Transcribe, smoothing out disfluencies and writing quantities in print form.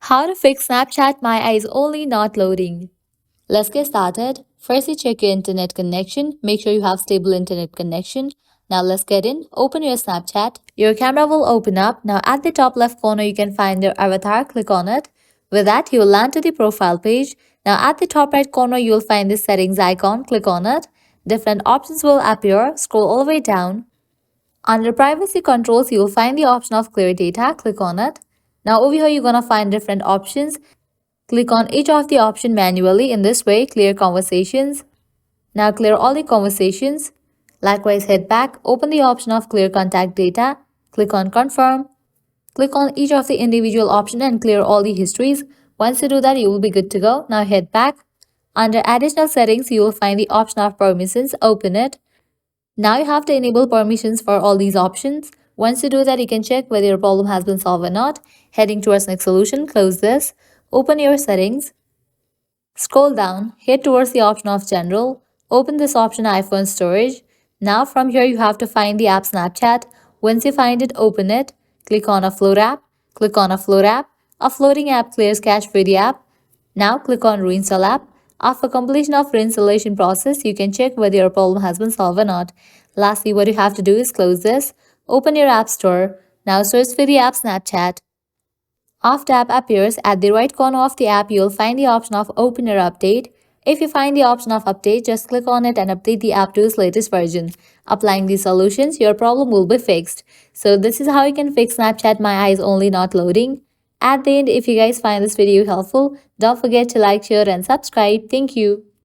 How to fix Snapchat My Eyes Only Not Loading. Let's get started. First, you check your internet connection. Make sure you have stable internet connection. Now let's get in. Open your Snapchat. Your camera will open up. Now at the top left corner, you can find your avatar. Click on it. With that, you will land to the profile page. Now at the top right corner, you will find the settings icon. Click on it. Different options will appear. Scroll all the way down. Under privacy controls, you will find the option of clear data. Click on it. Now over here, you're going to find different options. Click on each of the option manually. In this way, clear conversations. Now clear all the conversations. Likewise, head back, open the option of clear contact data. Click on confirm. Click on each of the individual option and clear all the histories. Once you do that, you will be good to go. Now head back. Under additional settings, you will find the option of permissions. Open it. Now you have to enable permissions for all these options. Once you do that, you can check whether your problem has been solved or not. Heading towards next solution, close this. Open your settings. Scroll down, head towards the option of general. Open this option iPhone storage. Now from here you have to find the app Snapchat. Once you find it, open it. Click on Upload app. Click on Upload app. A floating app clears cache for the app. Now click on Reinstall app. After completion of reinstallation process, you can check whether your problem has been solved or not. Lastly, what you have to do is close this. Open your app store. Now search for the app Snapchat. After app appears, at the right corner of the app, you'll find the option of Open or Update. If you find the option of Update, just click on it and update the app to its latest version. Applying these solutions, your problem will be fixed. So this is how you can fix Snapchat My Eyes Only Not Loading. At the end, if you guys find this video helpful, don't forget to like, share and subscribe. Thank you.